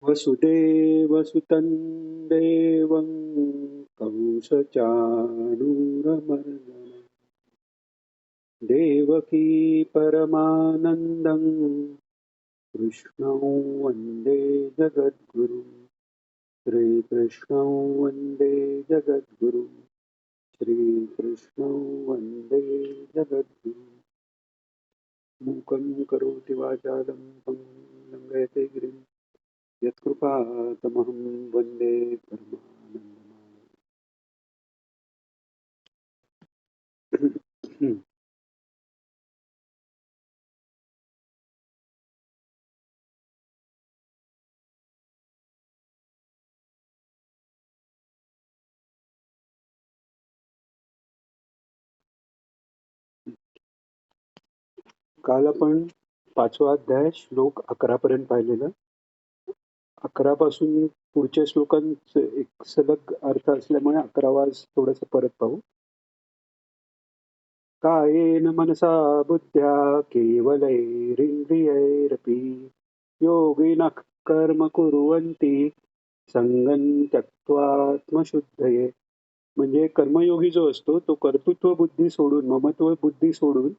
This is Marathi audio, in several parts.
वसुदेवसुतं देवं कंसचाणूरमर्दनं देवकी परमानन्दं कृष्णं वन्दे जगद्गुरुं श्रीकृष्णं वन्दे जगद्गुरुं श्रीकृष्णं वन्दे जगद्गुरुं मूकं करोति वाचालं पङ्गुं लङ्घयते गिरिं यत्कृपातमहं वन्दे परमानन्दमाधवम्. काल आपण 5वा अध्याय श्लोक 11 पर्यंत पाहिलेलं. 11 पासून पुढच्या श्लोकांचे एक सलग अर्थ असल्यामुळे 11वा थोडस परत पाहू. कायेन मनसा बुद्ध्या केवलैरिन्द्रियैरपि योगिनः कर्म कुर्वन्ति संगं त्यक्त्वात्मशुद्धये. म्हणजे कर्मयोगी जो असतो तो कर्तृत्व बुद्धी सोडून ममत्व बुद्धी सोडून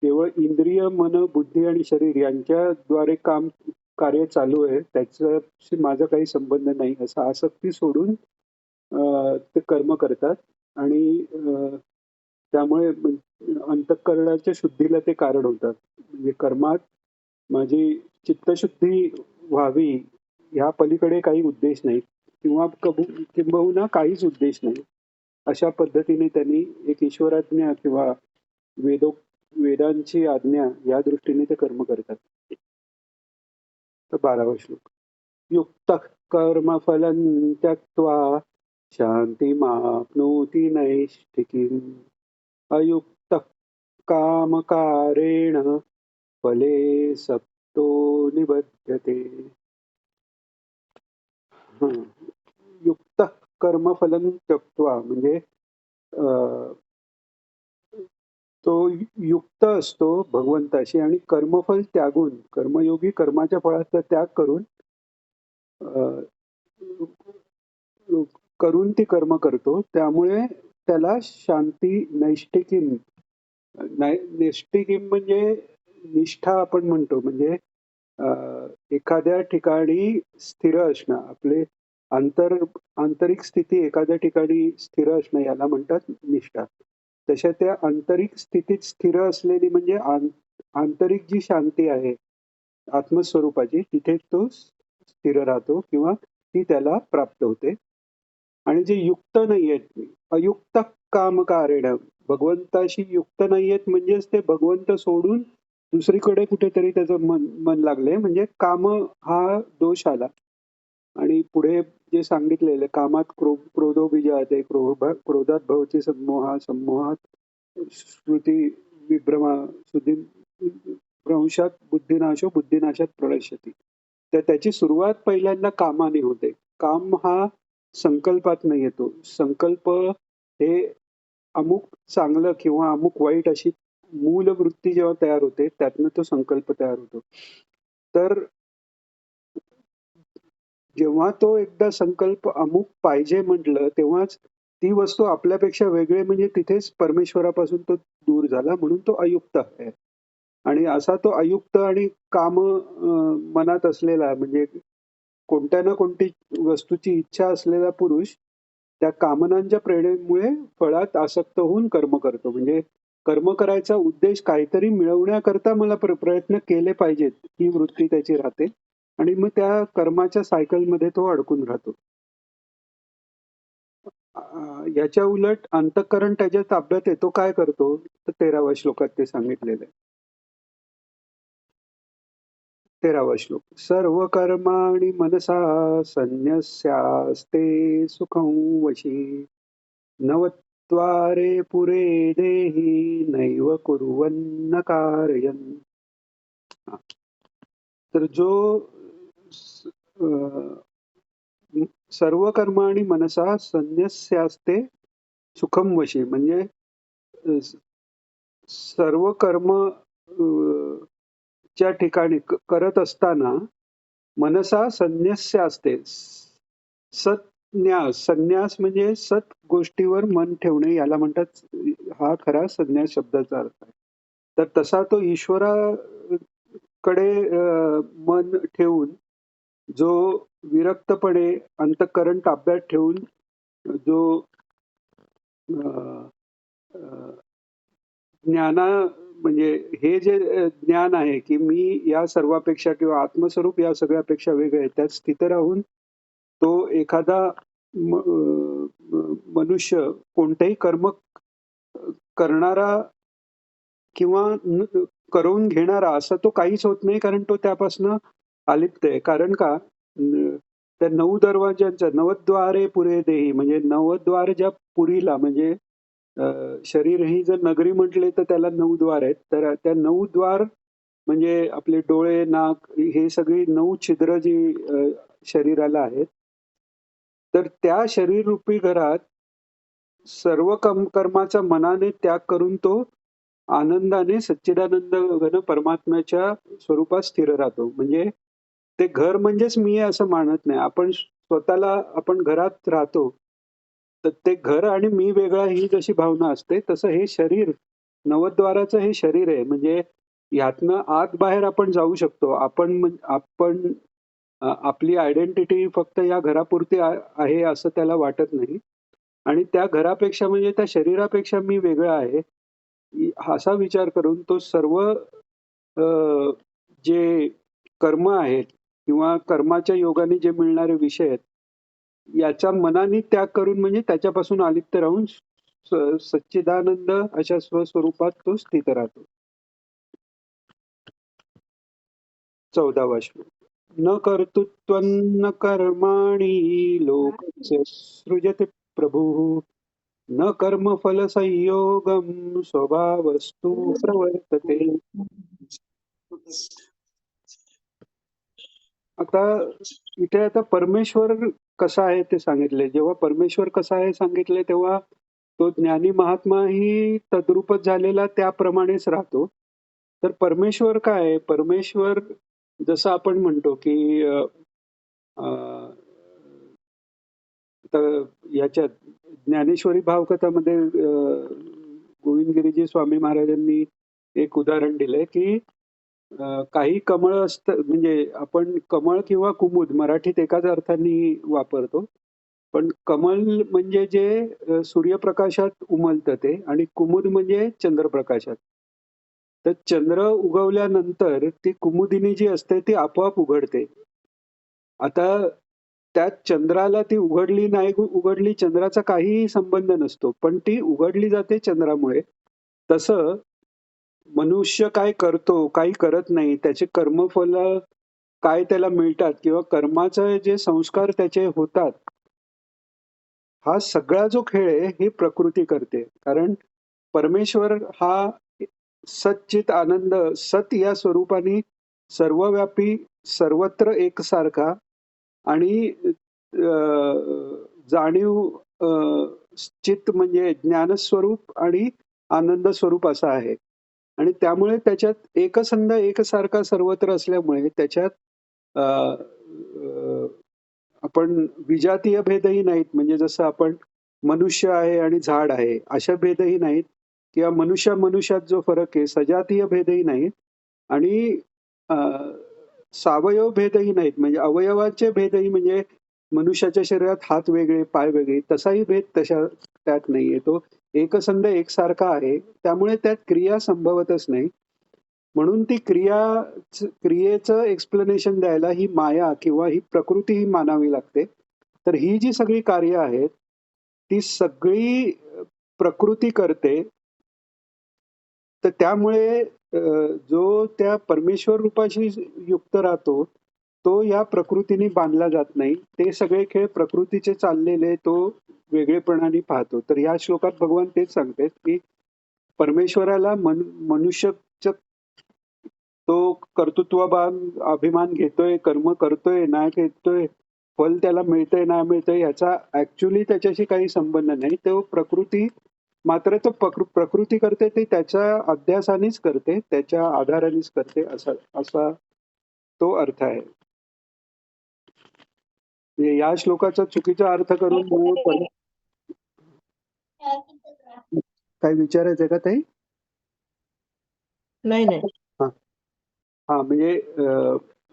केवळ इंद्रिय मन बुद्धी आणि शरीर यांच्याद्वारे कार्य चालू आहे त्याच्याशी माझा काही संबंध नाही असा आसक्ती सोडून ते कर्म करतात आणि त्यामुळे अंतःकरणाच्या शुद्धीला ते कारण होतात. म्हणजे कर्मात माझी चित्तशुद्धी व्हावी ह्या पलीकडे काही उद्देश नाही किंवा किंबहुना काहीच उद्देश नाही. अशा पद्धतीने त्यांनी एक ईश्वराज्ञा किंवा वेदो वेदांची आज्ञा या दृष्टीने ते कर्म करतात. तर 12वा श्लोक. युक्त कर्मफलं त्यक्त्वा शान्तिमाप्नोति नैष्ठिकीम् अयुक्तः कामकारेण फले सक्तो निबध्यते. हं. युक्त कर्मफलं त्यक्त्वा म्हणजे तो युक्त असतो भगवंताशी आणि कर्मफल त्यागून कर्मयोगी कर्माच्या फळाचा त्याग करून करून ती कर्म करतो त्यामुळे त्याला शांती नैष्ठिकीम नैष्ठिकीम म्हणजे निष्ठा आपण म्हणतो म्हणजे एखाद्या ठिकाणी स्थिर असणं आपले आंतरिक स्थिती एखाद्या ठिकाणी स्थिर असणं याला म्हणतात निष्ठा. तशा त्या आंतरिक स्थितीत स्थिर असलेली म्हणजे आंतरिक जी शांती आहे आत्मस्वरूपाची तिथे तो स्थिर राहतो किंवा ती त्याला प्राप्त होते. आणि जे युक्त नाहीयेत अयुक्त कामकारेण भगवंताशी युक्त नाहीयेत म्हणजेच ते भगवंत सोडून दुसरीकडे कुठेतरी त्याचं मन मन लागले म्हणजे काम हा दोष आला. आणि पुढे जे सांगितलेलं कामात क्रोधो बीजाते क्रोधात भवती संमोहा संमोहात श्रुती विभ्रमा श्रुती भ्रंशात बुद्धिनाशो बुद्धिनाशात प्रणश्यती. तर त्याची सुरुवात पहिल्यांदा कामाने होते. काम हा संकल्पातनं येतो. संकल्प हे अमुक चांगलं किंवा अमुक वाईट अशी मूल वृत्ती जेव्हा तयार होते त्यातनं तो संकल्प तयार होतो. तर जेव्हा तो एकदा संकल्प अमुक पाहिजे म्हटलं तेव्हाच ती वस्तू आपल्यापेक्षा वेगळे म्हणजे तिथेच परमेश्वरापासून तो दूर झाला म्हणून तो अयुक्त आहे. आणि असा तो अयुक्त आणि काम मनात असलेला म्हणजे कोणत्या ना कोणती वस्तूची इच्छा असलेला पुरुष त्या कामनांच्या प्रेरणेमुळे फळात आसक्त होऊन कर्म करतो. म्हणजे कर्म करायचा उद्देश काहीतरी मिळवण्याकरता मला प्रयत्न केले पाहिजेत ही वृत्ती त्याची राहते आणि मग त्या कर्माच्या सायकलमध्ये तो अडकून राहतो. याच्या उलट अंतःकरण त्याच्या ताब्यात आहे तो काय करतो तर 13व्या श्लोकात ते सांगितलेलं आहे. 13वा श्लोक. सर्व कर्माणि मनसा संन्यस्यास्ते सुखं वशी नवत्वारे पुरे देही नैव कुर्वन्न कारयन्. तर जो सर्व कर्माणि मनसा संन्यस्यास्ते सुखम वशी म्हणजे सर्व कर्म च्या ठिकाणी करत असताना मनसा संन्यस्य असते. सन्यास, संन्यास म्हणजे सत गोष्टीवर मन ठेवणे याला म्हणतात. हा खरा संन्यास शब्दाचा अर्थ आहे. तर तसा तो ईश्वराकडे मन ठेवून जो विरक्तपणे अंतःकरण ताब्यात ठेवून जो अ, अ, ज्ञाना म्हणजे हे जे ज्ञान आहे की मी या सर्वापेक्षा किंवा आत्मस्वरूप या सगळ्यापेक्षा वेगळे आहे, त्यात स्थित राहून तो एखादा मनुष्य कोणतेही कर्म करणारा किंवा करून घेणारा असा तो काहीच होत नाही, कारण तो त्यापासून अलिप्त आहे. कारण का? त्या 9 दरवाज्यांच्या नवद्वारे पुरे देही म्हणजे नवद्वार ज्या पुरीला म्हणजे अ, शरीर ही जर नगरी म्हटले तर त्याला 9 द्वार आहेत. तर त्या 9 द्वार म्हणजे आपले डोळे, नाक हे सगळी 9 छिद्र जी शरीराला आहेत. तर त्या शरीररूपी घरात सर्व कर्माचा मनाने त्याग करून तो आनंदाने सच्चिदानंद घन परमात्म्याच्या स्वरूपात स्थिर राहतो. म्हणजे ते घर म्हणजेच मी आहे असं मानत नाही. आपण स्वतःला आपण घरात राहतो. तर ते घर आणि मी वेगळा ही जशी भावना असते, तसं हे शरीर नवद्वाराचं हे शरीर आहे. म्हणजे ह्यातनं आत बाहेर आपण जाऊ शकतो. आपण आपली आयडेंटिटी फक्त या घरापुरती आहे असं त्याला वाटत नाही. आणि त्या घरापेक्षा म्हणजे त्या शरीरापेक्षा मी वेगळा आहे. असा विचार करून तो सर्व जे कर्म आहेत किंवा कर्माच्या योगाने जे मिळणारे विषय आहेत, याचा मनाने त्याग करून म्हणजे त्याच्यापासून अलिप्त राहून सच्चिदानंद अशा स्वस्वरूपात तो स्थित राहतो. 14वा श्लोक. न कर्तृत्वं न कर्माणि लोकस्य सृजति प्रभुः न कर्मफलसंयोगं स्वभावस्तु प्रवर्तते. आता इथे आता परमेश्वर कसा आहे ते सांगितले. जेव्हा परमेश्वर कसा आहे सांगितले तेव्हा तो ज्ञानी महात्माही तद्रूपच झालेला त्याप्रमाणेच राहतो. तर परमेश्वर काय आहे? परमेश्वर जसं आपण म्हणतो की अ, अ, तर याच्यात ज्ञानेश्वरी भावकथामध्ये गोविंदगिरीजी स्वामी महाराजांनी एक उदाहरण दिलंय की काही कमळ असतं म्हणजे आपण कमळ किंवा कुमुद मराठीत एकाच अर्थाने वापरतो. पण कमळ म्हणजे जे सूर्यप्रकाशात उमलतं ते आणि कुमुद म्हणजे चंद्रप्रकाशात. तर चंद्र उगवल्यानंतर ती कुमुदिनी जी असते ती आपोआप उघडते. आता त्यात चंद्राला ती उघडली नाही उघडली चंद्राचा काहीही संबंध नसतो. पण ती उघडली जाते चंद्रामुळे. तसं मनुष्य काय करतो, काही करत नाही, त्याचे कर्मफल काय त्याला मिळतात किंवा कर्माचे जे संस्कार त्याचे होतात, हा सगळा जो खेळ आहे, ही प्रकृती करते. कारण परमेश्वर हा सच्चित आनंद, सत या स्वरूपाने सर्वव्यापी, सर्वत्र एकसारखा आणि जाणीव चित्त म्हणजे ज्ञानस्वरूप आणि आनंद स्वरूप असा आहे. आणि त्यामुळे त्याच्यात एकसंध एकसारखा सर्वत्र असल्यामुळे त्याच्यात अ, अ, आपण विजातीय भेदही नाहीत. म्हणजे जसं आपण मनुष्य आहे आणि झाड आहे अशा भेदही नाहीत किंवा मनुष्यात जो फरक आहे सजातीय भेदही नाहीत आणि अ, सावयव भेदही नाहीत. म्हणजे अवयवाचे भेदही म्हणजे मनुष्याच्या शरीरात हात वेगळे, पाय वेगळे तसाही भेद त्यात नाहीये. तो एकसंध एकसारखा आहे. त्यामुळे त्यात क्रिया संभवतच नाही. म्हणून ती क्रियेचं एक्सप्लेनेशन द्यायला ही माया किंवा ही प्रकृती ही मानावी लागते. तर ही जी सगळी कार्य आहेत, ती सगळी प्रकृती करते. तर त्यामुळे जो त्या परमेश्वर रूपाशी युक्त राहतो, तो या प्रकृतीने बांधला जात नाही. ते सगळे खेळ प्रकृतीचे चाललेले तो वेगळेपणाने पाहतो. तर या श्लोकात भगवान तेच सांगतायत, की परमेश्वराला मनुष्यचं तो कर्तृत्ववान अभिमान घेतोय, कर्म करतोय, नाही घेतोय, फल त्याला मिळतंय, नाही मिळतंय याचा ॲक्चुअली त्याच्याशी काही संबंध नाही. तो प्रकृती मात्र तो प्रकृती करते ती त्याच्या अध्यासानेच करते, त्याच्या आधारानेच करते असा असा तो अर्थ आहे. म्हणजे या श्लोकाचा चुकीचा अर्थ करून मूळ काय विचारायचंय का ताई? नाही नाही. हा हा म्हणजे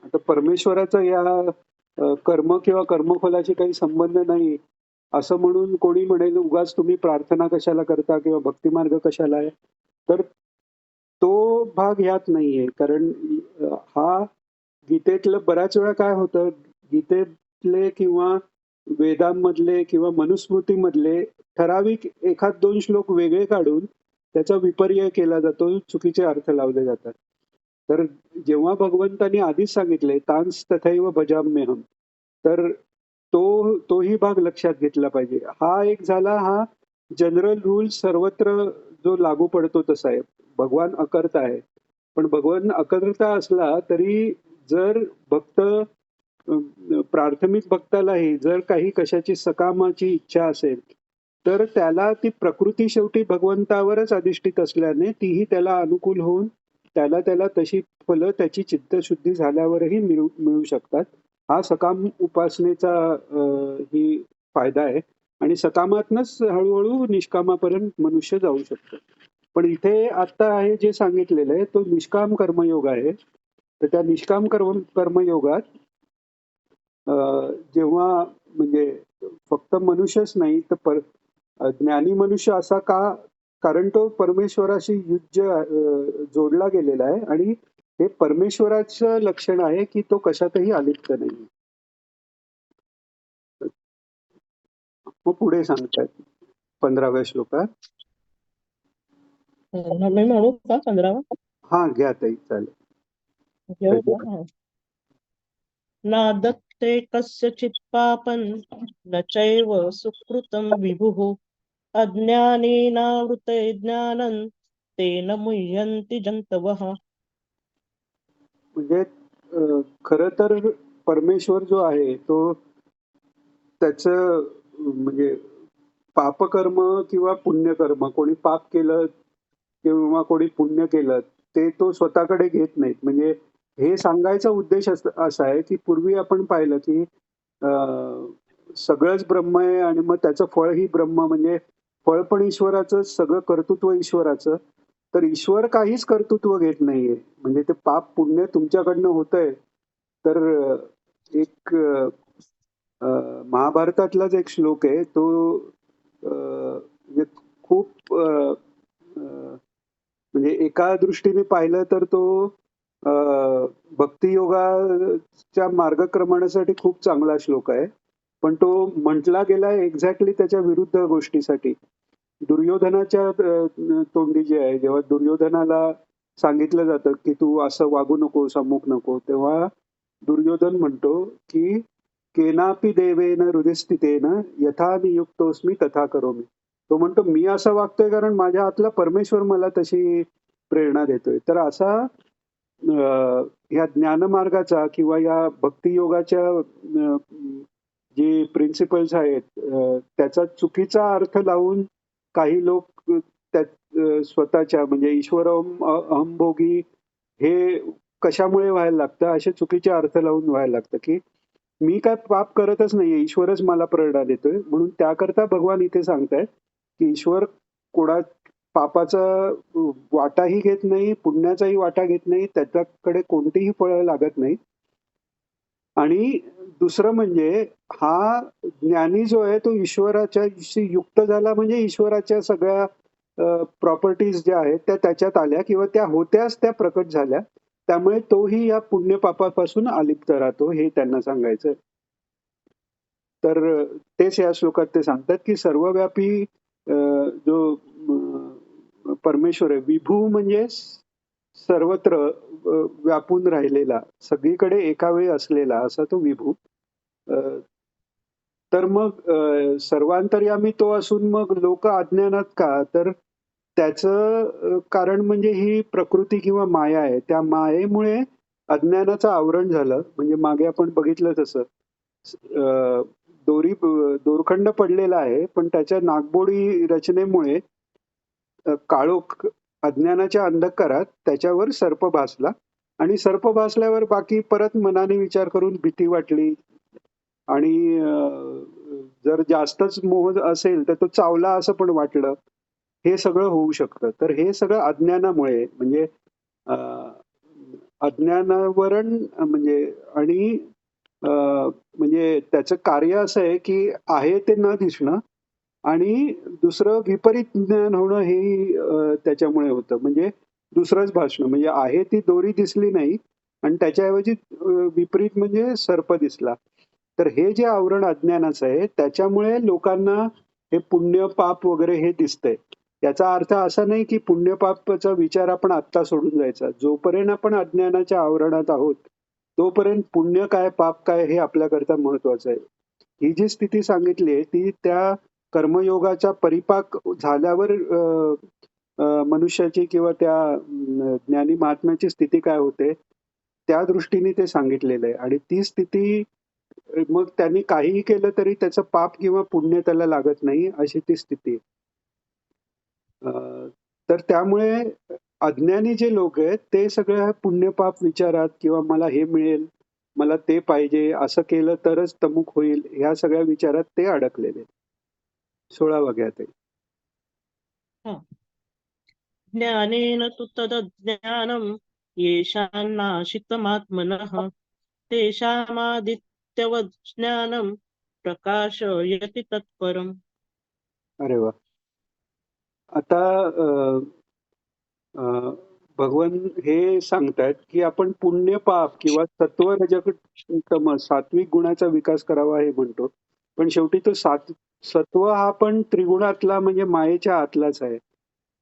आता परमेश्वराचा या कर्म किंवा कर्मफलाशी काही संबंध नाही असं म्हणून कोणी म्हणेल उगाच तुम्ही प्रार्थना कशाला करता किंवा भक्तिमार्ग कशाला आहे, तर तो भाग ह्यात नाहीये. कारण हा गीतेतलं बऱ्याच वेळा काय होतं, गीतेतले किंवा वेदांमधले किंवा मनुस्मृतीमधले ठराविक एखाद दोन श्लोक वेगळे काढून त्याचा विपर्यय केला जातो, चुकीचे अर्थ लावले जातात. तर जेव्हा भगवंतांनी आधीच सांगितले तांस तथैव भजाम्यहम, तर तोही भाग लक्षात घेतला पाहिजे. हा एक झाला, हा जनरल रूल सर्वत्र जो लागू पडतो तसा आहे. भगवान अकर्ता आहे, पण भगवान अकर्ता असला तरी जर भक्त प्राथमिक भक्तालाही जर काही कशाची सकामाची इच्छा असेल, तर त्याला ती प्रकृती शेवटी भगवंतावरच अधिष्ठित असल्याने तीही त्याला अनुकूल होऊन त्याला तशी फलं त्याची चित्तशुद्धी झाल्यावरही मिळू शकतात. हा सकाम उपासनेचा ही फायदा आहे आणि सकामातनच हळूहळू निष्कामापर्यंत मनुष्य जाऊ शकतो. पण इथे आता आहे जे सांगितलेलं आहे तो निष्काम कर्मयोग आहे. तर त्या निष्काम कर्मयोगात जेव्हा म्हणजे फक्त मनुष्यच नाही तर ज्ञानी मनुष्य असा का, कारण तो परमेश्वराशी युज्य जोडला गेलेला आहे आणि हे परमेश्वराचं लक्षण आहे की तो कशातही अलिप्त नाही. मग पुढे सांगतायत 15व्या श्लोकात. मी म्हणू का 15वा? हा घ्या ताई, चालेल. घेऊ का? ना दत्ते कस्यचित् पापं न चैव सुकृतं विभुः अज्ञानेनावृते ज्ञानं तेन मुह्यन्ति जन्तवः. म्हणजे खरं तर परमेश्वर जो आहे तो त्याचं म्हणजे पापकर्म किंवा पुण्यकर्म, कोणी पाप केलं किंवा कोणी पुण्य केलं ते तो स्वतःकडे घेत नाहीत. म्हणजे हे सांगायचा उद्देश असा आहे की पूर्वी आपण पाहिलं की सगळंच ब्रह्म आहे आणि मग त्याचं फळही ब्रह्म, म्हणजे फळ पण ईश्वराचं, सगळं कर्तृत्व ईश्वराचं. तर ईश्वर काहीच कर्तृत्व घेत नाहीये. म्हणजे ते पाप पुण्य तुमच्याकडनं होतंय. तर एक महाभारतातलाच एक श्लोक आहे तो म्हणजे खूप म्हणजे एका दृष्टीने पाहिलं तर तो भक्तियोगाच्या मार्गक्रमणासाठी खूप चांगला श्लोक आहे. पण तो म्हटला गेला एक्झॅक्टली त्याच्या विरुद्ध गोष्टीसाठी. दुर्योधनाच्या तोंडी जे आहे, जेव्हा दुर्योधनाला सांगितलं जातं की तू असं वागू नकोस, अमुक नको, तेव्हा दुर्योधन म्हणतो की केनापि देवेन हृदयस्थितेन यथा नियुक्तोस्मी तथा करोमी. तो म्हणतो मी असं वागतोय कारण माझ्या आतला परमेश्वर मला तशी प्रेरणा देतोय. तर असा या ज्ञानमार्गाचा किंवा या भक्तियोगाच्या जे प्रिन्सिपल्स आहेत त्याचा चुकीचा अर्थ लावून काही लोक स्वतःच्या म्हणजे ईश्वर अहंभोगी हे कशामुळे व्हायला लागतं, असे चुकीचे अर्थ लावून व्हायला लागतं की मी काय पाप करतच नाहीये, ईश्वरच मला प्रेरणा देतोय. म्हणून त्याकरता भगवान इथे सांगतायत की ईश्वर कोणा पापाचा वाटाही घेत नाही, पुण्याचाही वाटा घेत नाही, त्याच्याकडे कोणतीही फळं लागत नाही. आणि दुसरं म्हणजे हा ज्ञानी जो आहे तो ईश्वराच्याशी युक्त झाला म्हणजे ईश्वराच्या सगळ्या प्रॉपर्टीज ज्या आहेत त्या त्याच्यात आल्या किंवा त्या होत्याच त्या प्रकट झाल्या. त्यामुळे तोही या पुण्य पापापासून अलिप्त राहतो, हे त्यांना सांगायचं. तर तेच या श्लोकात ते सांगतात की सर्वव्यापी जो परमेश्वर आहे, विभू म्हणजे सर्वत्र व्यापून राहिलेला, सगळीकडे एका वेळी असलेला असा तो विभू. तर मग सर्वांतर्यामी तो असून मग लोक अज्ञानात का, तर त्याचं कारण म्हणजे ही प्रकृती किंवा माया आहे. त्या मायेमुळे अज्ञानाचं आवरण झालं. म्हणजे मागे आपण बघितलं तसं दोरखंड पडलेला आहे, पण त्याच्या नागबोडी रचनेमुळे काळोख अज्ञानाच्या अंधकारात त्याच्यावर सर्प भासला आणि सर्प भासल्यावर बाकी परत मनाने विचार करून भीती वाटली, आणि जर जास्तच मोह असेल तर तो चावला असं पण वाटलं. हे सगळं होऊ शकतं. तर हे सगळं अज्ञानामुळे म्हणजे अ, अज्ञानावरण म्हणजे आणि म्हणजे त्याचं कार्य असं आहे, की आहे ते न दिसणं आणि दुसरं विपरीत ज्ञान होणं हेही त्याच्यामुळे होतं. म्हणजे दुसरंच भासणं. म्हणजे आहे ती दोरी दिसली नाही आणि त्याच्याऐवजी विपरीत म्हणजे सर्प दिसला. तर हे जे आवरण अज्ञानाचं आहे, त्याच्यामुळे लोकांना हे पुण्य, पाप वगैरे हे दिसतंय. याचा अर्थ असा नाही, की पुण्य, पापाचा विचार आपण आत्ता सोडून जायचा. जोपर्यंत आपण अज्ञानाच्या आवरणात आहोत, तोपर्यंत पुण्य काय, पाप काय हे आपल्याकरता महत्वाचं आहे. ही जी स्थिती सांगितली आहे, ती त्या कर्मयोगाचा परिपाक झाल्यावर मनुष्याची किंवा त्या ज्ञानी महात्म्याची स्थिती काय होते, त्या दृष्टीने ते सांगितलेलं आहे. आणि ती स्थिती मग त्यांनी काहीही केलं तरी त्याचं पाप किंवा पुण्य त्याला लागत नाही, अशी ती स्थिती आहे. तर त्यामुळे अज्ञानी जे लोक आहेत, ते सगळ्या पुण्य-पाप विचारात किंवा मला हे मिळेल, मला ते पाहिजे, असं केलं तरच तमुक होईल, ह्या सगळ्या विचारात ते अडकलेले. 16वा अध्याय. हा. ज्ञानेन तु तदज्ञानम् येषान्नाशितमात्मनः तेषामादित्यवत् ज्ञानम् प्रकाशयति तत्परम्. अरे वा. आता अ, भगवान हे सांगतायत, की आपण पुण्य-पाप किंवा सत्व, रजक, तमस सात्विक गुणाचा विकास करावा हे म्हणतो. पण शेवटी तो सत्व हा पण त्रिगुणातला म्हणजे मायेच्या आतलाच आहे.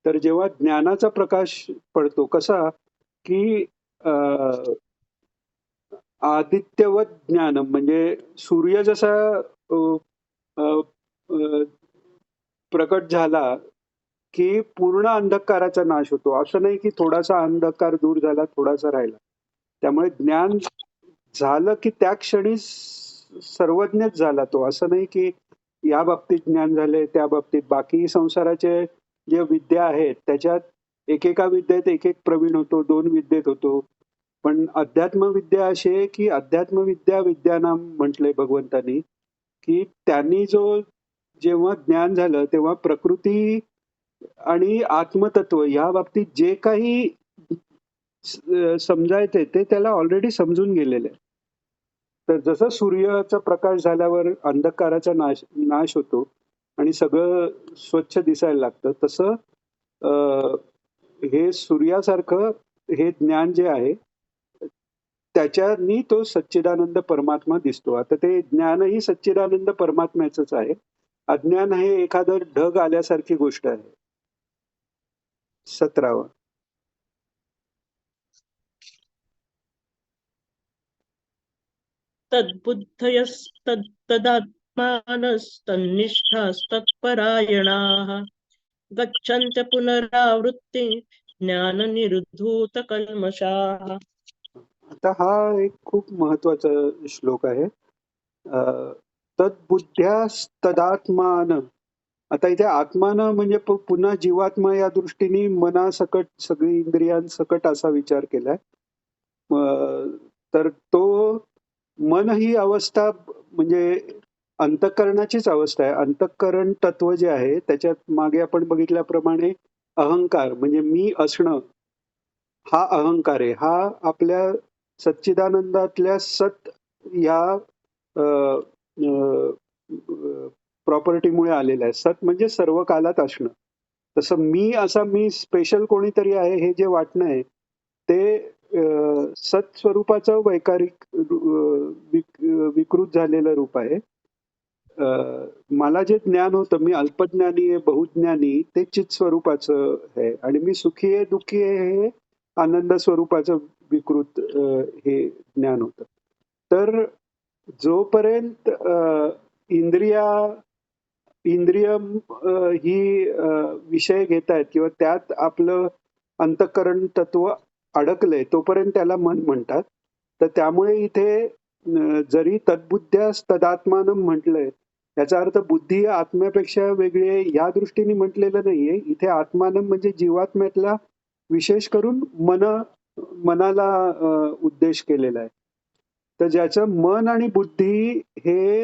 तर जेव्हा ज्ञानाचा प्रकाश पडतो कसा, की अ, आदित्यवत ज्ञानम म्हणजे सूर्य जसा अ, अ, अ, प्रकट झाला, की पूर्ण अंधकाराचा नाश होतो. असं नाही की थोडासा अंधकार दूर झाला, थोडासा राहिला. त्यामुळे ज्ञान झालं, की त्या क्षणी सर्वज्ञच झाला तो. असं नाही की या बाबतीत ज्ञान झालंय, त्या बाबतीत. बाकी संसाराचे जे विद्या आहेत, त्याच्यात एकेका विद्येत एक प्रवीण होतो, 2 विद्येत होतो. पण अध्यात्म विद्या अशी आहे, की अध्यात्म विद्या विद्यानाम म्हटलंय भगवंतांनी, की त्यांनी जेव्हा ज्ञान झालं, तेव्हा प्रकृती आणि आत्मतत्व या बाबतीत जे काही समजायचंय ते त्याला ऑलरेडी समजून गेलेलं आहे. तर जसं सूर्याचा प्रकाश झाल्यावर अंधकाराचा नाश नाश होतो आणि सगळं स्वच्छ दिसायला लागतं, तसं अ, हे सूर्यासारखं हे ज्ञान जे आहे, त्याच्यानी तो सच्चिदानंद परमात्मा दिसतो. आता ते ज्ञानही सच्चिदानंद परमात्म्याचंच आहे. अज्ञान हे एखादं ढग आल्यासारखी गोष्ट आहे. 17वा. तद्बुद्धयस्तदात्मानस्तन्निष्ठास्तत्परायणाः गच्छन्त्य पुनरावृत्ति ज्ञाननिर्धूतकल्मषाः. आता हा एक खूप महत्वाचा श्लोक आहे. तद्बुद्ध्यास्तदात्मान. आता इथे आत्मानं म्हणजे पुन्हा जीवात्मा या दृष्टीने मनासकट सगळी इंद्रियांसकट असा विचार केलाय. तर तो मन ही अवस्था म्हणजे अंतःकरणाचीच अवस्था आहे. अंतःकरण तत्व जे आहे त्याच्यात मागे आपण बघितल्याप्रमाणे अहंकार म्हणजे मी असणं हा अहंकार आहे. हा आपल्या सच्चिदानंदातल्या सत या प्रॉपर्टीमुळे आलेला आहे. सत म्हणजे सर्व कालात असणं. तसं मी स्पेशल कोणीतरी आहे हे जे वाटणं आहे, ते सत स्वरूपाचं वैकारिक विकृत झालेलं रूप आहे. मला जे ज्ञान होतं, मी अल्पज्ञानी आहे, बहुज्ञानी, ते चित स्वरूपाचं आहे आणि मी सुखी आहे, दुःखी आहे, हे आनंद स्वरूपाचं विकृत हे ज्ञान होतं. तर जोपर्यंत इंद्रिया इंद्रिय ही विषय घेतायत किंवा त्यात आपलं अंतःकरण तत्व अडकलंय, तोपर्यंत त्याला मन म्हणतात. तर त्यामुळे इथे जरी तद्बुद्ध्यास तदात्मानं म्हटलंय, याचा अर्थ बुद्धी आत्म्यापेक्षा वेगळी आहे या दृष्टीने म्हटलेलं नाहीये. इथे आत्मानं म्हणजे जीवात्म्यातला विशेष करून मनाला उद्देश केलेला आहे. तर ज्याचं मन आणि बुद्धी हे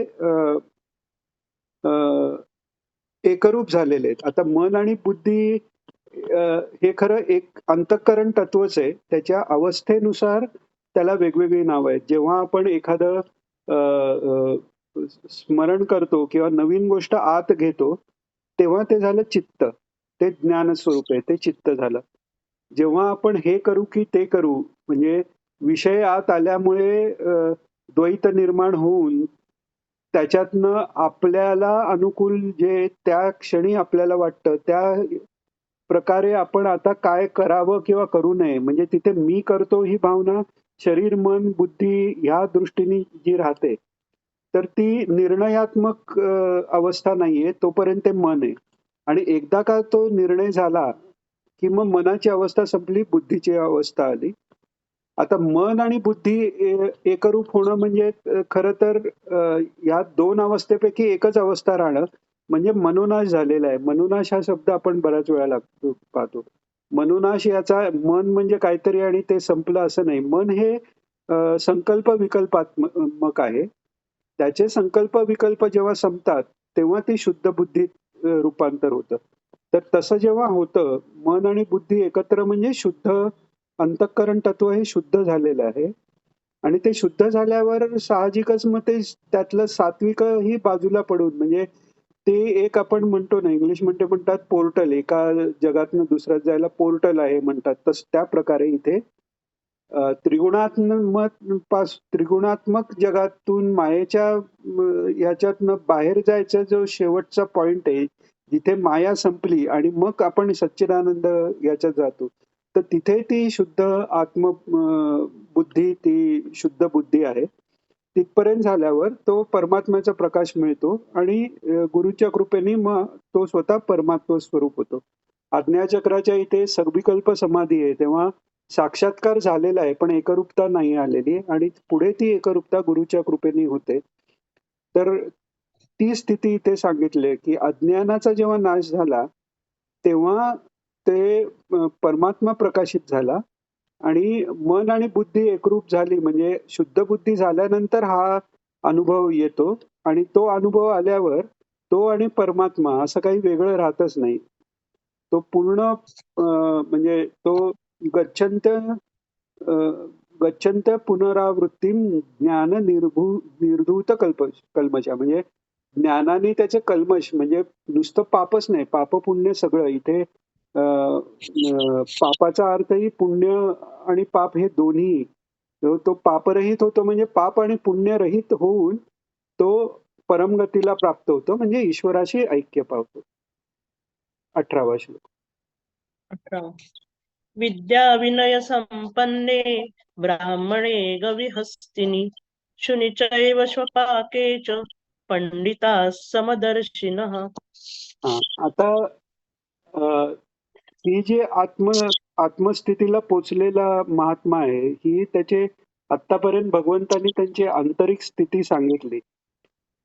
एकरूप झालेले आहेत. आता मन आणि बुद्धी हे खरं एक अंतःकरण तत्वच आहे. त्याच्या अवस्थेनुसार त्याला वेगवेगळी नावं आहेत. जेव्हा आपण एखादं अ, अ, स्मरण करतो किंवा नवीन गोष्ट आत घेतो, तेव्हा ते झालं चित्त. ते ज्ञानस्वरूप आहे. ते चित्त झालं. जेव्हा आपण हे करू की ते करू, म्हणजे विषय आत आल्यामुळे द्वैत निर्माण होऊन त्याच्यातनं आपल्याला अनुकूल जे त्या क्षणी आपल्याला वाटतं, त्या प्रकारे आपण आता काय करावं किंवा करू नये, म्हणजे तिथे मी करतो ही भावना शरीर, मन, बुद्धी ह्या दृष्टीने जी राहते, तर ती निर्णयात्मक अवस्था नाहीये, तोपर्यंत ते मन आहे. आणि एकदा का तो निर्णय झाला, की मग मनाची अवस्था संपली, बुद्धीची अवस्था आली. आता मन आणि बुद्धी एकरूप होणं म्हणजे खरं तर या 2 अवस्थेपैकी एकच अवस्था राहणं म्हणजे मनोनाश झालेला आहे. मनोनाश हा शब्द आपण बऱ्याच वेळा पाहतो. मनोनाश याचा मन म्हणजे काहीतरी आणि ते संपलं असं नाही. मन हे संकल्प विकल्पात्मक आहे. त्याचे संकल्प विकल्प जेव्हा संपतात, तेव्हा ती शुद्ध बुद्धीत रूपांतर होतं. तर तसं जेव्हा होतं, मन आणि बुद्धी एकत्र म्हणजे शुद्ध अंतःकरण तत्व हे शुद्ध झालेलं आहे. आणि ते शुद्ध झाल्यावर साहजिकच मग ते त्यातलं सात्विकही बाजूला पडून म्हणजे ते एक आपण म्हणतो ना इंग्लिशमध्ये म्हणतात पोर्टल, एका जगातनं दुसऱ्यात जायला पोर्टल आहे म्हणतात. तसं त्या प्रकारे इथे त्रिगुणात्मक जगातून मायेच्या ह्याच्यातनं बाहेर जायचा जो शेवटचा पॉइंट आहे, जिथे माया संपली आणि मग आपण सच्चिदानंद याच्यात जातो. तर तिथे ती शुद्ध बुद्धी, ती शुद्ध बुद्धी आहे. तिथपर्यंत झाल्यावर तो परमात्म्याचा प्रकाश मिळतो आणि गुरुच्या कृपेने मग तो स्वतः परमात्मा स्वरूप होतो. आज्ञाचक्राच्या इथे सविकल्प समाधी आहे, तेव्हा साक्षात्कार झालेला आहे, पण एकरूपता नाही आलेली आणि पुढे ती एकरूपता गुरुच्या कृपेने होते. तर ती स्थिती इथे सांगितली की अज्ञानाचा जेव्हा नाश झाला, तेव्हा ते परमात्मा प्रकाशित झाला आणि मन आणि बुद्धी एकरूप झाली म्हणजे शुद्ध बुद्धी झाल्यानंतर हा अनुभव येतो आणि तो अनुभव आल्यावर तो आणि परमात्मा असं काही वेगळं राहतच नाही. तो पूर्ण म्हणजे तो गच्छन्त अ, गच्छन्त पुनरावृत्तीम ज्ञान निर्धूत कल्मषा म्हणजे ज्ञानाने त्याचे कल्मष म्हणजे नुसतं पापच नाही, पाप पुण्य सगळं इथे पापाचा अर्थही पुण्य आणि पाप हे दोन्ही. तो पापरहित होतो म्हणजे पाप आणि पुण्यरहित होऊन तो परमगतीला प्राप्त होतो म्हणजे ईश्वराशी ऐक्य पावतो. 18वा श्लोक. 18. विद्या विनय संपन्ने ब्राह्मणे गविहस्तिनि शुनि चैव स्वपाके च पंडिताः समदर्शिनः. हा आता ही जी आत्मस्थितीला पोचलेला महात्मा आहे, ही त्याचे आतापर्यंत भगवंतांनी त्यांची आंतरिक स्थिती सांगितली.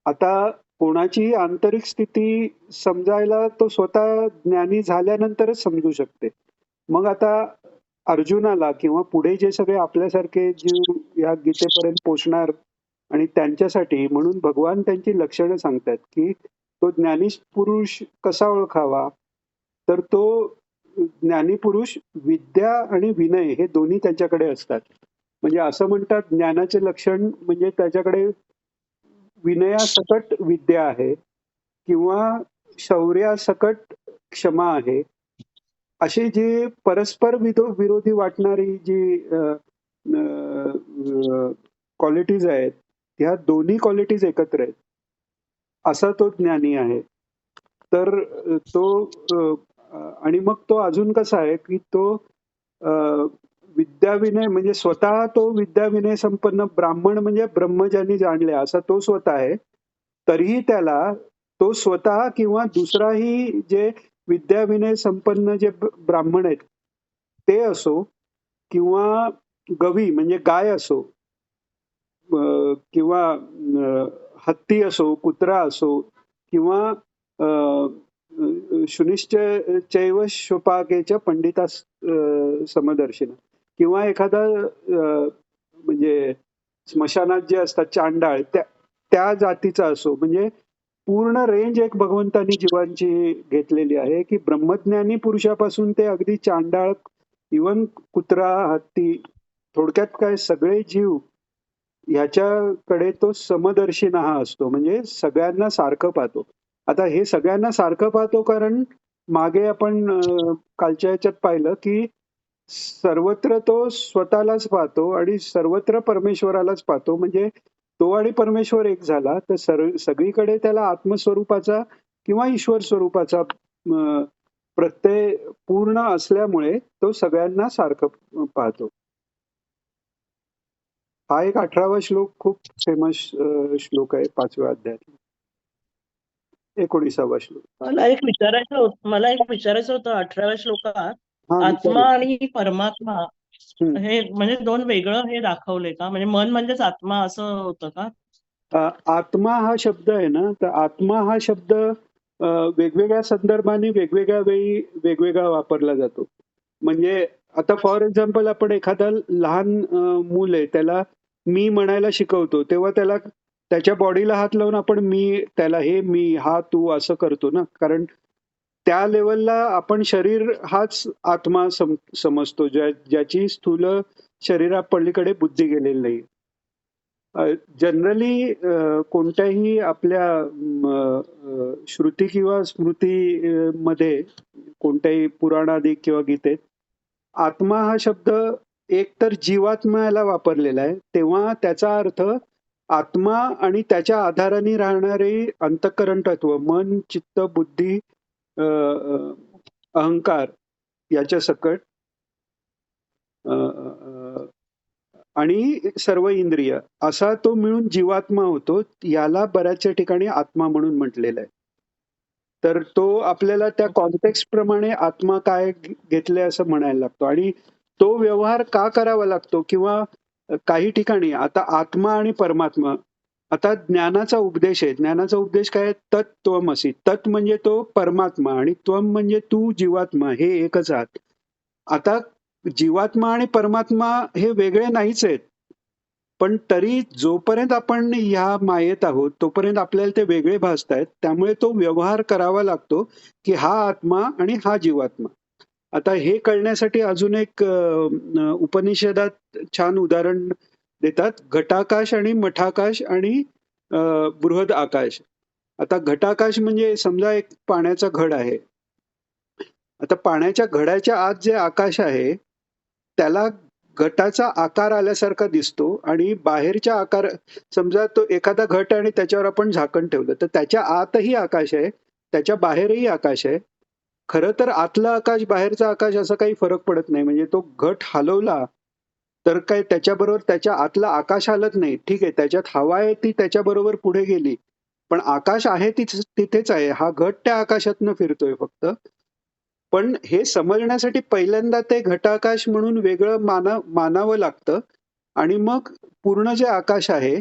आता कोणाचीही आंतरिक स्थिती समजायला तो स्वतः ज्ञानी झाल्यानंतरच समजू शकते. मग आता अर्जुनाला किंवा पुढे जे सगळे आपल्यासारखे जीव या गीतेपर्यंत पोचणार आणि त्यांच्यासाठी म्हणून भगवान त्यांची लक्षणं सांगतात की तो ज्ञानी पुरुष कसा ओळखावा, तर तो ज्ञानी पुरुष विद्या आणि विनय हे दोन्ही त्यांच्याकडे असतात. म्हणजे असं म्हणतात ज्ञानाचे लक्षण म्हणजे त्याच्याकडे विनयासकट विद्या आहे किंवा शौर्यासकट क्षमा आहे. अशी जी परस्पर विरोधी वाटणारी जी क्वालिटीज आहेत, ह्या दोन्ही क्वालिटीज एकत्र आहेत. असा तो ज्ञानी आहे. तर आणि मग तो अजून कसा आहे की तो विद्याविनय म्हणजे स्वतः तो विद्याविनय संपन्न ब्राह्मण म्हणजे ब्रह्म ज्यांनी जाणले असा तो स्वतः आहे. तरीही त्याला तो स्वतः किंवा दुसराही जे विद्याविनय संपन्न जे ब्राह्मण आहेत ते असो किंवा गवी म्हणजे गाय असो किंवा हत्ती असो, कुत्रा असो किंवा शुनिश्चैव स्वपाकेच्या पंडिता समदर्शिन किंवा एखादा म्हणजे स्मशानात जे असतात चांडाळ त्या त्या जातीचा असो, म्हणजे पूर्ण रेंज एक भगवंतानी जीवांची घेतलेली आहे, की ब्रह्मज्ञानी पुरुषापासून ते अगदी चांडाळ, इवन कुत्रा, हत्ती, थोडक्यात काय सगळे जीव ह्याच्याकडे तो समदर्शिना हा असतो, म्हणजे सगळ्यांना सारखं पाहतो. आता हे सगळ्यांना सारखं पाहतो कारण मागे आपण कालच्या ह्याच्यात पाहिलं की सर्वत्र तो स्वतःलाच पाहतो आणि सर्वत्र परमेश्वरालाच पाहतो. म्हणजे तो आणि परमेश्वर एक झाला तर सगळीकडे त्याला आत्मस्वरूपाचा किंवा ईश्वर स्वरूपाचा प्रत्यय पूर्ण असल्यामुळे तो सगळ्यांना सारखं पाहतो. हा एक 18वा श्लोक खूप फेमस श्लोक आहे 5व्या अध्यायातला. 19वा श्लोक. मला एक विचारायचं होतं 18व्या श्लोकात हा आत्मा विचारू. आणि परमात्मा हम्म. हे म्हणजे दोन वेगळं हे दाखवले का? म्हणजे मन म्हणजेच आत्मा असं होतं का? आत्मा हा शब्द आहे ना, तर आत्मा हा शब्द वेगवेगळ्या संदर्भाने वेगवेगळ्या वेळी वेगवेगळा वापरला जातो. म्हणजे आता फॉर एक्झाम्पल आपण एखादा लहान मूल आहे त्याला मी म्हणायला शिकवतो, तेव्हा त्याला त्याच्या बॉडीला हात लावून आपण मी त्याला हे मी हा तू असं करतो ना, कारण त्या लेवलला आपण शरीर हाच आत्मा समजतो, ज्याची स्थूल शरीरा पलीकडे बुद्धी गेलेली नाही. जनरली कोणत्याही आपल्या श्रुती किंवा स्मृती मध्ये कोणत्याही पुराणादिक किंवा गीतेत आत्मा हा शब्द एकतर जीवात्म्याला वापरलेला आहे, तेव्हा त्याचा अर्थ आत्मा आणि त्याच्या आधाराने राहणारे अंतःकरण तत्व मन, चित्त, बुद्धी, अ, अ, अहंकार याच्या सकट अ, अ, आणि सर्व इंद्रिय असा तो मिळून जीवात्मा होतो. याला बऱ्याचशा ठिकाणी आत्मा म्हणून म्हटलेलं आहे. तर तो आपल्याला त्या कॉन्टेक्स्ट प्रमाणे आत्मा काय घेतलंय असं म्हणायला लागतो आणि तो व्यवहार का करावा लागतो किंवा काही ठिकाणी आता आत्मा आणि परमात्मा आता ज्ञानाचा उपदेश आहे. ज्ञानाचा उपदेश काय आहे? तत्त्वमसी. तत् म्हणजे तो परमात्मा आणि त्वम म्हणजे तू जीवात्मा हे एकच आहात. आता जीवात्मा आणि परमात्मा हे वेगळे नाहीच आहेत. पण तरी जोपर्यंत आपण ह्या मायेत आहोत तोपर्यंत आपल्याला ते वेगळे भासतायत. त्यामुळे तो व्यवहार करावा लागतो की हा आत्मा आणि हा जीवात्मा. आता हे कळण्यासाठी अजून एक उपनिषदात छान उदाहरण देतात. घटाकाश आणि मठाकाश आणि बृहद आकाश. आता घटाकाश म्हणजे समजा एक पाण्याचा घड आहे. आता पाण्याच्या घड्याच्या आत जे आकाश आहे त्याला घटाचा आकार आल्यासारखा दिसतो आणि बाहेरच्या आकार समजा तो एखादा घट आणि त्याच्यावर आपण झाकण ठेवलं तर त्याच्या आतही आकाश आहे, त्याच्या बाहेरही आकाश आहे. खरं तर आतला आकाश बाहेरचा आकाश असा काही फरक पडत नाही. म्हणजे तो घट हलवला तर काय त्याच्याबरोबर त्याच्या आतला आकाश हलत नाही. ठीक आहे, त्याच्यात हवा आहे ती त्याच्याबरोबर पुढे गेली, पण आकाश आहे तिथेच आहे. हा घट त्या आकाशातनं फिरतोय फक्त. पण हे समजण्यासाठी पहिल्यांदा ते घटाकाश म्हणून वेगळं मानावं लागतं आणि मग पूर्ण जे आकाश आहे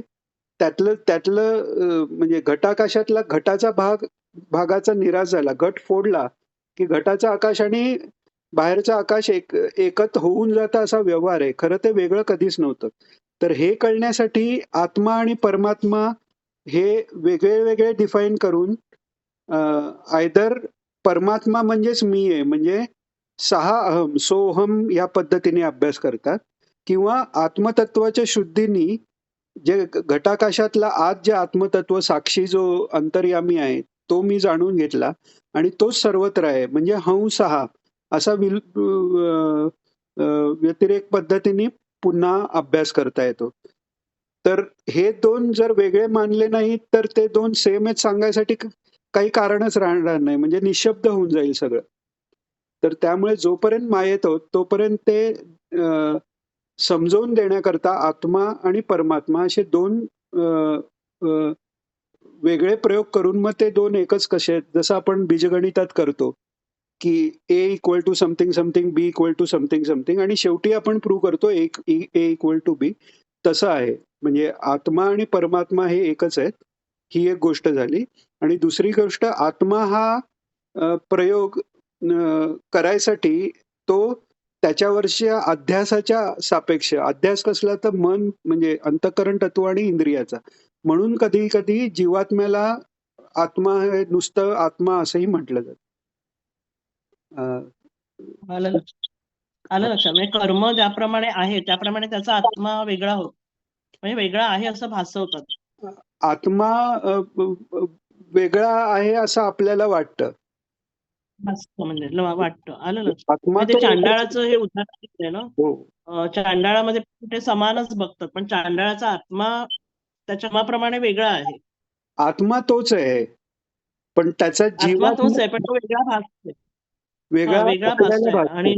त्यातलं त्यातलं म्हणजे घटाकाशातला घटाचा भागाचा निराश झाला, घट फोडला की घटाचा आकाश आणि बाहेरचं आकाश एकत्र होऊन जातं असा व्यवहार आहे. खरं ते वेगळं कधीच नव्हतं. तर हे कळण्यासाठी आत्मा आणि परमात्मा हे वेगळे वेगळे डिफाईन करून आयदर परमात्मा म्हणजेच मी आहे म्हणजे सहा अहम सोहम या पद्धतीने अभ्यास करतात किंवा आत्मतत्वाच्या शुद्धीनी जे घटाकाशातला आत जे आत्मतत्व साक्षी जो अंतर्यामी आहे तो मी जाणून घेतला आणि तोच सर्वत्र आहे म्हणजे हंस हा असा व्यतिरेक पद्धतीने पुन्हा अभ्यास करता येतो. तर हे दोन जर वेगळे मानले नाहीत तर ते दोन सेमच सांगायसाठी काही कारणच राहणार नाही, म्हणजे निशब्द होऊन जाईल सगळं. तर त्यामुळे जोपर्यंत मायेत आहोत तोपर्यंत ते समजावून देण्याकरता आत्मा आणि परमात्मा असे दोन वेगळे प्रयोग करून मग ते दोन एकच कसे आहेत, जसं आपण बीजगणितात करतो की A equal to something something B equal to something something आणि शेवटी आपण प्रूव्ह करतो ए इक्वल टू बी. तसं आहे. म्हणजे आत्मा आणि परमात्मा हे एकच आहेत. ही एक गोष्ट झाली. आणि दुसरी गोष्ट आत्मा हा प्रयोग करायसाठी तो त्याच्यावरच्या अध्यासाच्या सापेक्ष अध्यास कसला तर मन म्हणजे अंतःकरण तत्व आणि इंद्रियाचा. म्हणून कधी कधी जीवात्म्याला आत्मा हे नुसतं आत्मा असंही म्हटलं जातं. आलं लक्षात. आलं लक्षात. म्हणजे कर्म ज्याप्रमाणे आहे त्याप्रमाणे त्याचा आत्मा वेगळा होतो. म्हणजे वेगळा आहे असं भासवतात. आत्मा वेगळा आहे असं आपल्याला वाटतं. भासतं म्हणजे वाटतं. आलं लक्षात. आत्मा म्हणजे तो ते एकच चांडाळाचं हे उदाहरण दिलंय ना. हो. चांडाळामध्ये ते समानच बघतात, पण चांडाळाचा आत्मा त्याच्या मनाप्रमाणे वेगळा आहे. आत्मा तोच आहे. पण त्याचा आत्मा तोच जीवात्मा आहे, पण तो वेगळा भासतोय. वेगळा वेगळा आपल्याला भासतोय भासतो. आणि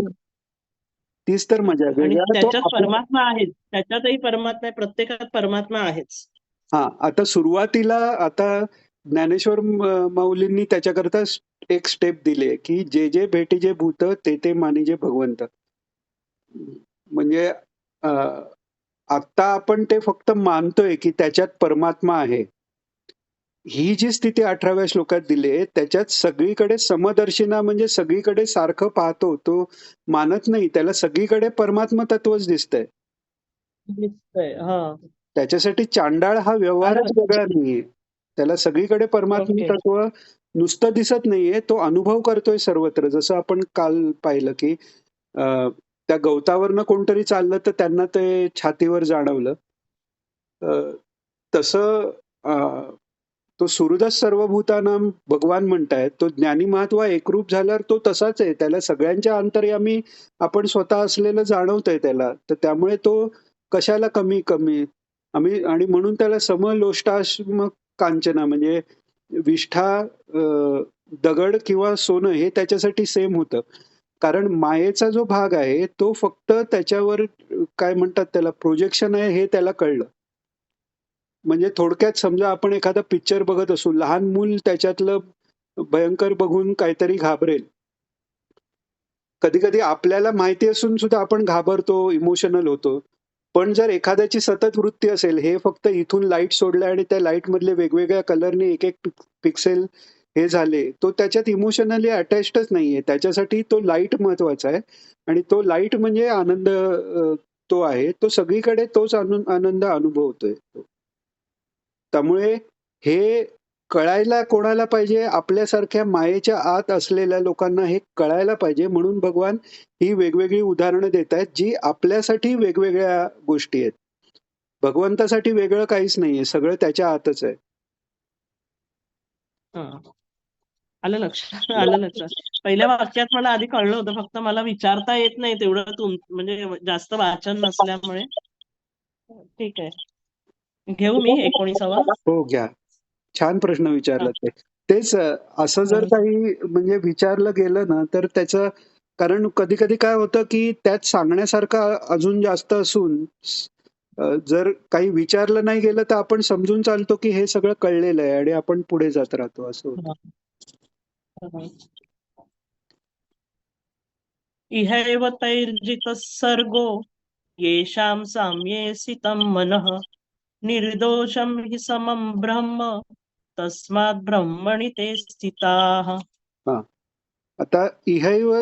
तीच तर मजा आहे. आणि वेगळा तो त्याच्यात आपला परमात्मा आहेच. त्याच्यातही परमात्मा आहे. प्रत्येकात परमात्मा आहेच. आता सुरुवातीला आता ज्ञानेश्वर माऊलींनी त्याच्याकरता एक स्टेप दिली की जे जे भेटीजे भूत ते ते मानिजे भगवंत. म्हणजे अ, आता आपण ते फक्त मानतोय की त्याच्यात परमात्मा आहे. ही जी स्थिती 18व्या श्लोकात दिली आहे, त्याच्यात सगळीकडे समदर्शिना म्हणजे सगळीकडे सारखं पाहतो. तो मानत नाही. त्याला सगळीकडे परमात्मा तत्वच दिसतंय. दिसतंय. हां. त्याच्यासाठी चांडाळ हा आलं व्यवहारच लक्षात. वेगळा नाहीये. त्याला सगळीकडे परमात्मा ओके. तत्व नुसतं दिसत नाहीये, तो अनुभव करतोय सर्वत्र. जसं आपण काल पाहिलं की अ, त्या गवतावरनं कोणतरी चाललं तर त्यांना ते छातीवर जाणवलं. अ, तसं तो सुहृदः सर्वभूतानां भगवान म्हणतायत. तो ज्ञानी महात्मा एकरूप झाल्यावर तो तसाच आहे. त्याला सगळ्यांच्या अंतर्यामी आपण स्वतः असलेलं जाणवतंय त्याला. तर त्यामुळे तो कशाला कमी आम्ही आणि म्हणून त्याला समलोष्टाश्म कांचना म्हणजे विष्ठा दगड किंवा सोनं हे त्याच्यासाठी सेम होतं. कारण मायेचा जो भाग आहे तो फक्त त्याच्यावर काय म्हणतात त्याला प्रोजेक्शन आहे हे त्याला कळलं. म्हणजे थोडक्यात समजा आपण एखादा पिक्चर बघत असू, लहान मूल त्याच्यातलं भयंकर बघून काहीतरी घाबरेल. कधी-कधी आपल्याला माहिती असून सुद्धा आपण घाबरतो, इमोशनल होतो. पण जर एखाद्याची सतत वृत्ती असेल, हे फक्त इथून लाईट सोडला आणि त्या लाईटमधले वेगवेगळ्या कलरने एक-एक पिक्सेल हे झाले, तो त्याच्यात इमोशनली अटॅच्डच नाहीये. त्याच्यासाठी तो लाईट महत्वाचा आहे आणि तो लाईट म्हणजे आनंद तो आहे. तो सगळीकडे तोच आनंद अनुभवतोय. त्यामुळे हे कळायला कोणाला पाहिजे? आपल्यासारख्या मायेच्या आत असलेल्या लोकांना हे कळायला पाहिजे. म्हणून भगवान ही वेगवेगळी उदाहरणं देतायत, जी आपल्यासाठी वेगवेगळ्या गोष्टी आहेत. भगवंतासाठी वेगळं काहीच नाहीये. सगळं त्याच्या आतच आहे. हां. आलं लक्षात. आलं लक्षात. पहिल्या वाक्यात मला आधी कळलं होतं. फक्त मला विचारता येत नाही तेवढं म्हणजे जास्त वाचन नसल्यामुळे. ठीक आहे. घेऊ मी 19वा? हो, घ्या. छान प्रश्न हां. विचारलात ते. तेच असं जर हं. काही म्हणजे विचारलं गेलं ना, तर त्याचं कारण कधी-कधी काय होतं, की त्यात सांगण्यासारखं अजून जास्त असून जर काही विचारलं नाही गेलं, तर आपण समजून चालतो, की हे सगळं कळलेलं आहे आणि आपण पुढे जात राहतो असं होतं. हां. हं. इहैव तैर्जितः सर्गो येषां साम्ये स्थितं मनः निर्दोषं हि समं ब्रह्म तस्मात् ब्रह्मणि ते स्थिताः. हां. आता इहैव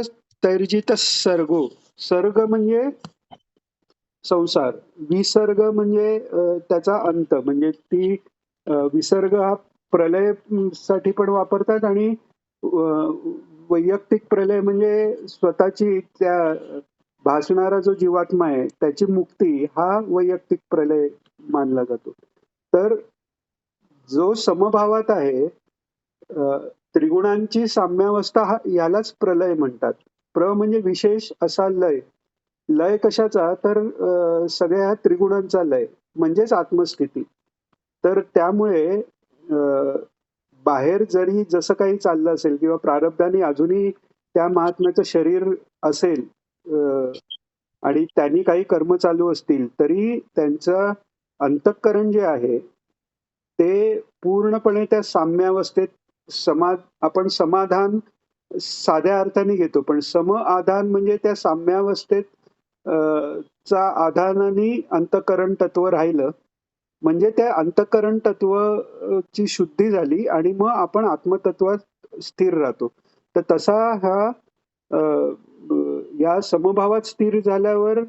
तैर्जित सर्गो. सर्ग म्हणजे संसार. विसर्ग म्हणजे त्याचा अंत. म्हणजे ती विसर्ग हा प्रलय साठी पण वापरतात आणि वैयक्तिक प्रलय म्हणजे स्वतःची त्या भासणारा जो जीवात्मा आहे त्याची मुक्ती हा वैयक्तिक प्रलय मानला जातो. तर जो समभावात आहे त्रिगुणांची साम्यावस्था यालाच प्रलय म्हणतात. म्हणजे विशेष असा लय. लय कशाचा? तर सगळ्या त्रिगुणांचा लय म्हणजेच आत्मस्थिती. तर त्यामुळे बाहेर जरी जसं काही चाललं असेल किंवा प्रारब्धाने अजूनही त्या महात्म्याचं शरीर असेल आणि त्यांनी काही कर्म चालू असतील, तरी त्यांचं अंतःकरण जे आहे, ते पूर्णपणे त्या साम्यावस्थेत आपण समाधान साध्या अर्थाने घेतो. पण आधान म्हणजे त्या साम्यावस्थेत चा आधानाने अंतःकरण तत्व राहिलं, म्हणजे त्या अंतःकरण तत्व ची शुद्धी झाली आणि मग आपण आत्मतत्वात स्थिर राहतो. तर तसा हा अ, या समभावात स्थिर झाल्यावर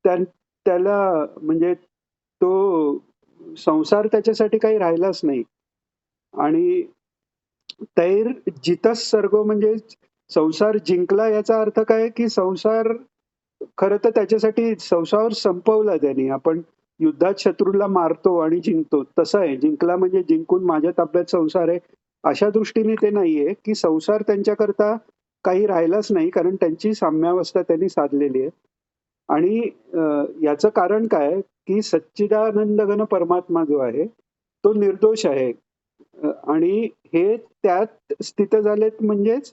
त्याला म्हणजे तो संसार त्याच्यासाठी काही राहिलाच नाही. आणि तैर जितस सर्ग म्हणजे संसार जिंकला याचा अर्थ काय की संसार खरं तर त्याच्यासाठी संसार संपवला त्यांनी. आपण युद्धात शत्रूला मारतो आणि जिंकतो तसं आहे. जिंकला म्हणजे जिंकून माझ्या ताब्यात संसार आहे अशा दृष्टीने ते नाहीये की संसार त्यांच्याकरता काही राहिलाच नाही, कारण त्यांची साम्यावस्था त्यांनी साधलेली आहे. आणि याचं कारण काय की सच्चिदानंद घन परमात्मा जो आहे तो निर्दोष आहे. आणि हे त्यात स्थित झालेत म्हणजेच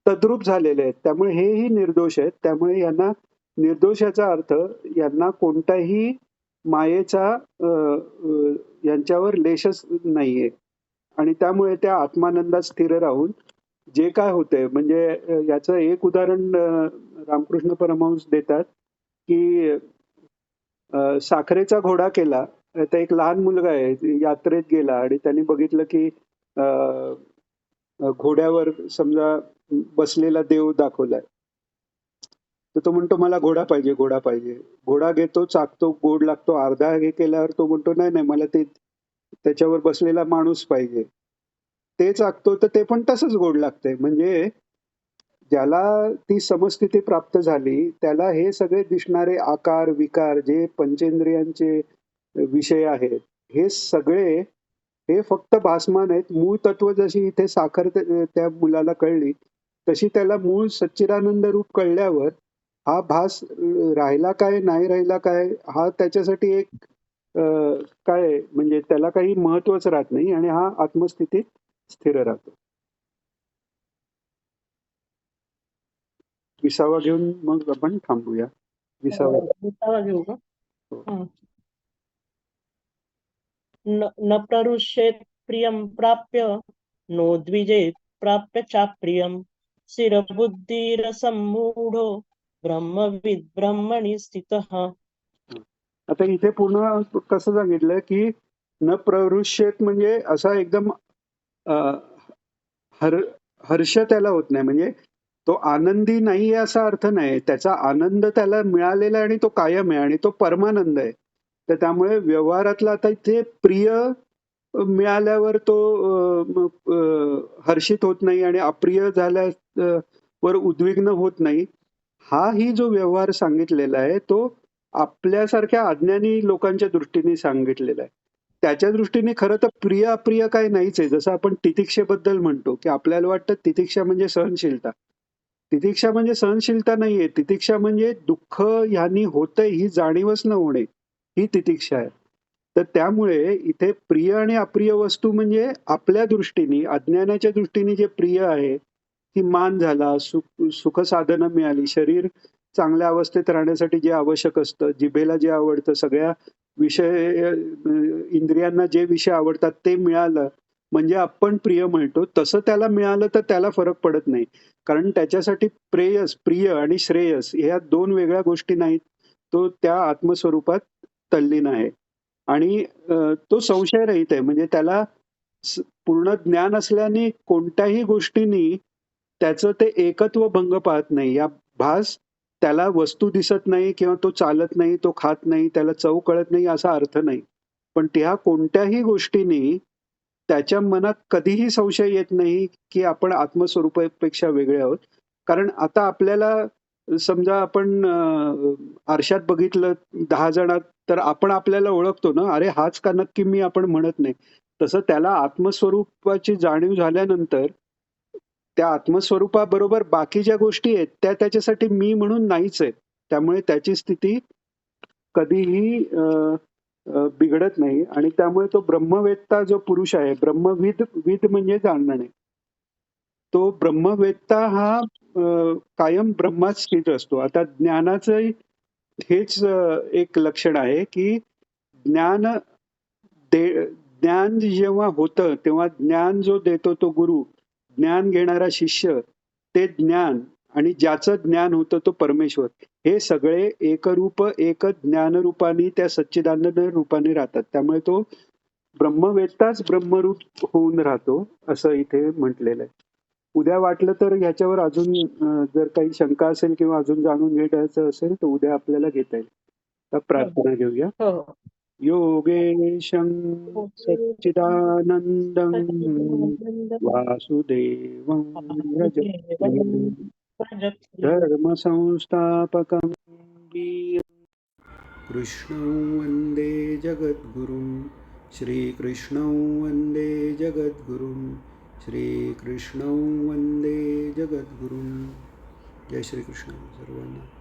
तद्रूप झालेले आहेत, त्यामुळे हेही निर्दोष आहेत. त्यामुळे यांना निर्दोष याचा अर्थ यांना कोणताही मायेचा यांच्यावर लेशच नाहीये. आणि त्यामुळे त्या आत्मानंदात स्थिर राहून जे काय होतंय म्हणजे याचं एक उदाहरण रामकृष्ण परमहंस देतात की साखरेचा घोडा केला. आता एक लहान मुलगा आहे, यात्रेत गेला आणि त्यांनी बघितलं की घोड्यावर समजा बसलेला देव दाखवलाय. तर तो म्हणतो मला घोडा पाहिजे, घोडा पाहिजे. घोडा घेतो, चाकतो, गोड लागतो. अर्धा हे केल्यावर तो म्हणतो नाही नाही मला ते त्याच्यावर बसलेला माणूस पाहिजे. ते चाकतो तर ते पण तसंच गोड लागतंय. म्हणजे ज्याला ती समस्थिती प्राप्त झाली त्याला हे सगळे दिसणारे आकार विकार जे पंचेंद्रियांचे विषय आहेत हे सगळे हे फक्त भासमान आहेत. मूळ तत्व जशी इथे साखर त्या मुलाला कळली तशी त्याला मूळ सच्चिदानंद रूप कळल्यावर हा भास राहिला काय नाही राहिला काय हा त्याच्यासाठी एक काय म्हणजे त्याला काही महत्वच राहत नाही आणि हा आत्मस्थितीत स्थिर राहतो. 20वा घेऊन मग आपण थांबूया. 20वा. 20वा घेऊ का? हो. हं. न प्ररुष्येत प्रियं प्राप्य नो द्विजेत प्राप्य चाप्रियं स्थिरबुद्धिरसम्मूढो ब्रह्मविद् ब्रह्मणि स्थितः. आता इथे पुन्हा कसं सांगितलं की न प्रवृष्येत म्हणजे असा एकदम हर्ष त्याला होत नाही. म्हणजे तो आनंदी नाही असा अर्थ नाही. त्याचा आनंद त्याला मिळालेला आहे आणि तो कायम आहे आणि तो परमानंद आहे. तर त्यामुळे व्यवहारातला आता इथे प्रिय मिळाल्यावर तो हर्षित होत नाही आणि अप्रिय झाल्यावर उद्विग्न होत नाही. हा ही जो व्यवहार सांगितलेला आहे तो आपल्यासारख्या अज्ञानी लोकांच्या दृष्टीने सांगितलेला आहे. त्याच्या दृष्टीने खरं तर प्रिय अप्रिय काही नाहीच आहे. जसं आपण तितिक्षेबद्दल म्हणतो की आपल्याला वाटतं तितिक्षा म्हणजे सहनशीलता. तितिक्षा म्हणजे सहनशीलता नाहीये. तितिक्षा म्हणजे दुःख ह्यानी होतंय ही जाणीवच न होणे ही तितिक्षा आहे. तर त्यामुळे इथे प्रिय आणि अप्रिय वस्तू म्हणजे आपल्या दृष्टीने अज्ञानाच्या दृष्टीने जे प्रिय आहे की मान झाला, सुख साधनं मिळाली, शरीर चांगल्या अवस्थेत राहण्यासाठी जे आवश्यक असतं, जिभेला जे आवडतं, सगळ्या विषय इंद्रियांना जे विषय आवडतात ते मिळालं म्हणजे आपण प्रिय म्हणतो. तसं त्याला मिळालं तर त्याला फरक पडत नाही, कारण त्याच्यासाठी प्रिय आणि श्रेयस ह्या दोन वेगळ्या गोष्टी नाहीत. तो त्या आत्मस्वरूपात तल्लीन आहे आणि तो संशयरहित आहे. म्हणजे त्याला पूर्ण ज्ञान असल्याने कोणत्याही गोष्टींनी त्याचं ते एकत्व भंग पाहत नाही. या भास त्याला वस्तू दिसत नाही किंवा तो चालत नाही, तो खात नाही, त्याला चव कळत नाही असा अर्थ नाही. पण त्या कोणत्याही गोष्टींनी त्याच्या मनात कधीही संशय येत नाही की आपण आत्मस्वरूपापेक्षा वेगळे आहोत. कारण आता आपल्याला समजा आपण आरशात बघितलं 10 जणात तर आपण आपल्याला ओळखतो ना, अरे हाच का नक्की मी आपण म्हणत नाही. तसं त्याला आत्मस्वरूपाची जाणीव झाल्यानंतर त्या आत्मस्वरूपाबरोबर बाकी ज्या गोष्टी आहेत त्या त्याच्यासाठी मी म्हणून नाहीच आहेत. त्यामुळे त्याची स्थिती कधीही बिघडत नाही आणि त्यामुळे तो ब्रह्मवेत्ता जो पुरुष आहे, ब्रह्मविद म्हणजे जाणणे, तो ब्रह्मवेत्ता हा कायम ब्रह्मात स्थित असतो. आता ज्ञानाचं हेच एक लक्षण आहे की ज्ञान जेव्हा होतं तेव्हा ज्ञान जो देतो तो गुरु, ज्ञान घेणारा शिष्य, ते ज्ञान आणि ज्याचं ज्ञान होतं तो परमेश्वर, हे सगळे एकरूप एक ज्ञानरूपाने त्या सच्चिदानंद रूपाने राहतात. त्यामुळे तो ब्रह्मवेत्ताच ब्रह्मरूप होऊन राहतो असं इथे म्हटलेलं आहे. उद्या वाटलं तर ह्याच्यावर अजून जर काही शंका असेल किंवा अजून जाणून घ्यायचं असेल तर उद्या आपल्याला घेता येईल. तर प्रार्थना घेऊया. हो हो योगेशं सच्चिदानन्दं वासुदेवं व्रजप्रियं धर्मसंस्थापकं वीरं कृष्णं वन्दे जगद्गुरुं श्रीकृष्णं वन्दे जगद्गुरुं श्रीकृष्णं वन्दे जगद्गुरुं. जय श्रीकृष्ण सर्वांना.